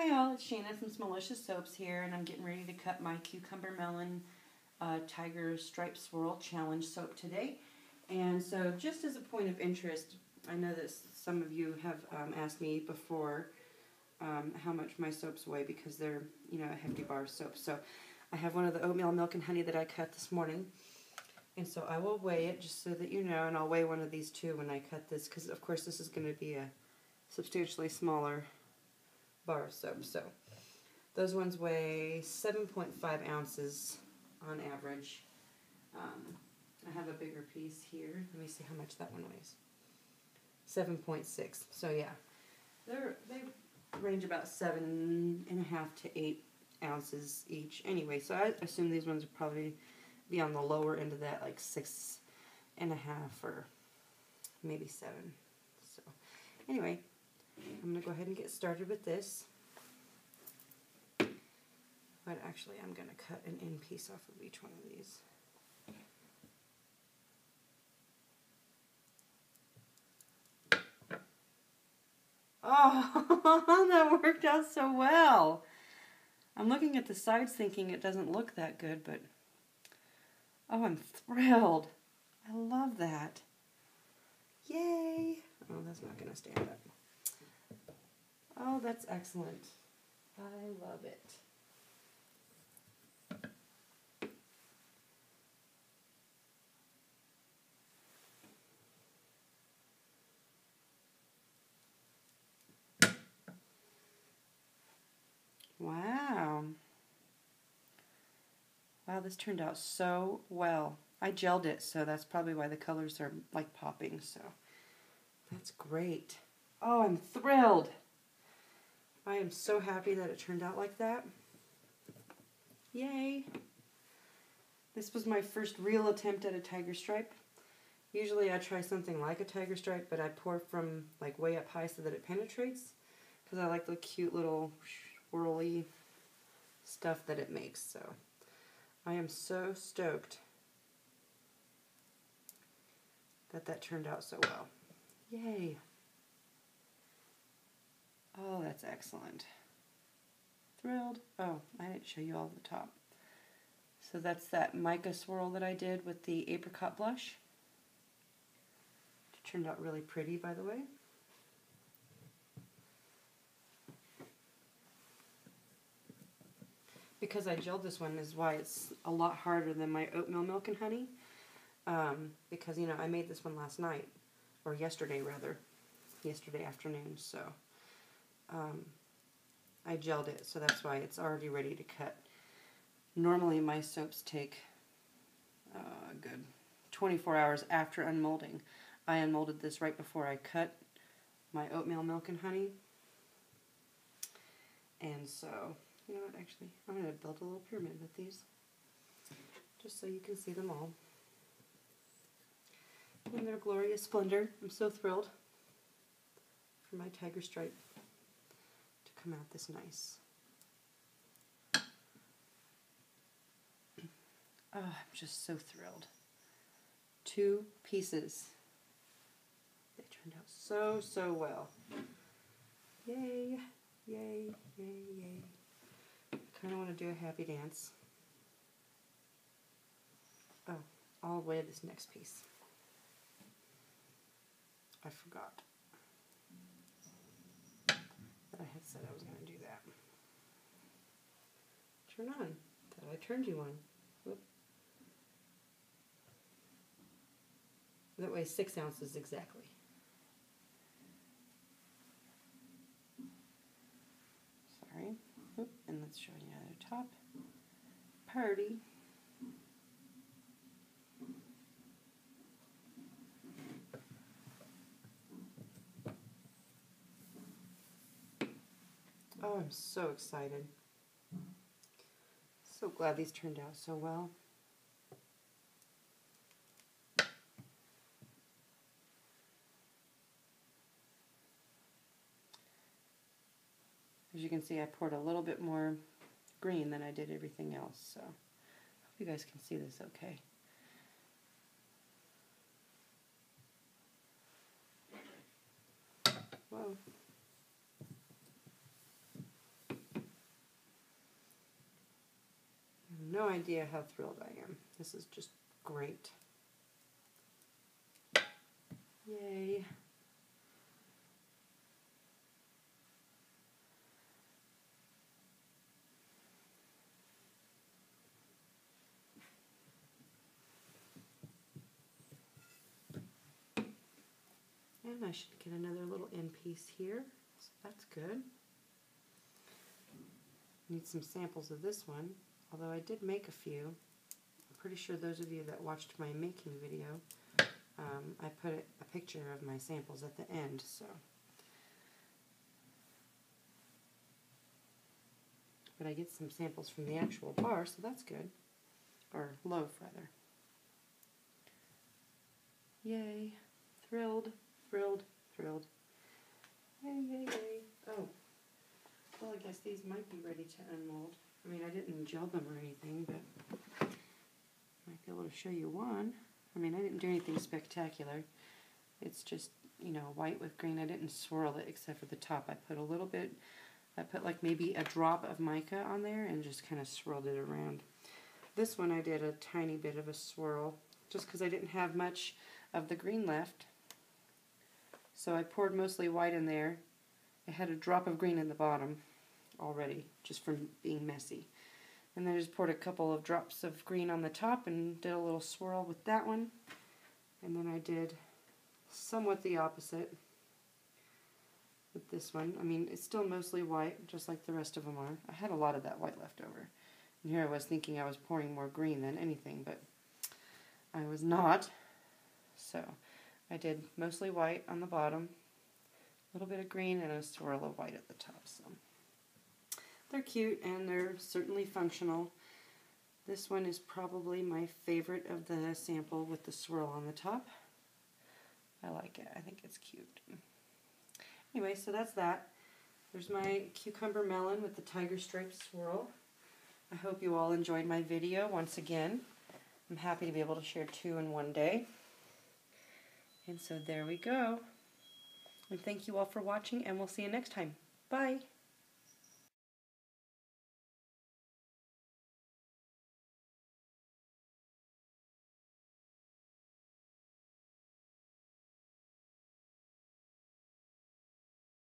Hi all, it's Shannon from Smellicious Soaps here, and I'm getting ready to cut my Cucumber Melon Tiger Stripe Swirl Challenge soap today. And so just as a point of interest, I know that some of you have asked me before how much my soaps weigh because they're, a hefty bar of soap. So I have one of the oatmeal milk and honey that I cut this morning. And so I will weigh it just so that you know, and I'll weigh one of these too when I cut this because of course this is going to be a substantially smaller bar of soap. So those ones weigh 7.5 ounces on average. I have a bigger piece here. Let me see how much that one weighs. 7.6. So yeah, they range about 7.5 to 8 ounces each. Anyway, so I assume these ones would probably be on the lower end of that, like 6.5 or maybe 7. So anyway, I'm going to go ahead and get started with this. But actually, I'm going to cut an end piece off of each one of these. Oh, that worked out so well. I'm looking at the sides thinking it doesn't look that good, but oh, I'm thrilled. I love that. Yay. Oh, that's not going to stand up. Oh, that's excellent. I love it. Wow. Wow, this turned out so well. I gelled it, so that's probably why the colors are like popping, so that's great. Oh, I'm thrilled. I am so happy that it turned out like that. Yay. This was my first real attempt at a tiger stripe. Usually I try something like a tiger stripe, but I pour from like way up high so that it penetrates because I like the cute little swirly stuff that it makes. So I am so stoked that that turned out so well. Yay. Oh, that's excellent. Thrilled. Oh, I didn't show you all the top. So that's that mica swirl that I did with the apricot blush. It turned out really pretty, by the way. Because I gelled this one is why it's a lot harder than my oatmeal milk and honey. Because, I made this one last night, or yesterday rather, yesterday afternoon, so I gelled it, so that's why it's already ready to cut. Normally my soaps take a good 24 hours after unmolding. I unmolded this right before I cut my oatmeal milk and honey. And so, you know what, actually, I'm going to build a little pyramid with these, just so you can see them all in their glorious splendor. I'm so thrilled for my tiger stripe to come out this nice. Oh, I'm just so thrilled. 2 pieces. They turned out so, so well. Yay, yay, yay, yay. I kind of want to do a happy dance. Oh, I'll weigh this next piece. I forgot that I had said I was going to do that. Turn on. Thought I turned you on. Whoop. That weighs 6 ounces exactly. Sorry. Oop. And let's show you another top. Party. Oh, I'm so excited. So glad these turned out so well. As you can see, I poured a little bit more green than I did everything else, so I hope you guys can see this okay. Whoa. no idea how thrilled I am. This is just great. Yay. And I should get another little end piece here, so that's good. Need some samples of this one, although I did make a few. I'm pretty sure those of you that watched my making video, I put a picture of my samples at the end, so. But I get some samples from the actual bar, so that's good. Or loaf, rather. Yay. Thrilled, thrilled, thrilled. Yay, yay, yay. Oh. Well, I guess these might be ready to unmold. I mean, I didn't gel them or anything, but I might be able to show you one. I mean, I didn't do anything spectacular. It's just, you know, white with green. I didn't swirl it except for the top. I put a little bit, I put like maybe a drop of mica on there and just kind of swirled it around. This one I did a tiny bit of a swirl just because I didn't have much of the green left. So I poured mostly white in there. It had a drop of green in the bottom already, just from being messy. And then I just poured a couple of drops of green on the top and did a little swirl with that one. And then I did somewhat the opposite with this one. I mean, it's still mostly white, just like the rest of them are. I had a lot of that white left over. And here I was thinking I was pouring more green than anything, but I was not. So I did mostly white on the bottom, a little bit of green, and a swirl of white at the top. So they're cute and they're certainly functional. This one is probably my favorite of the sample with the swirl on the top. I like it. I think it's cute. Anyway, so that's that. There's my cucumber melon with the tiger stripe swirl. I hope you all enjoyed my video once again. I'm happy to be able to share 2 in one day. And so there we go. And thank you all for watching, and we'll see you next time. Bye!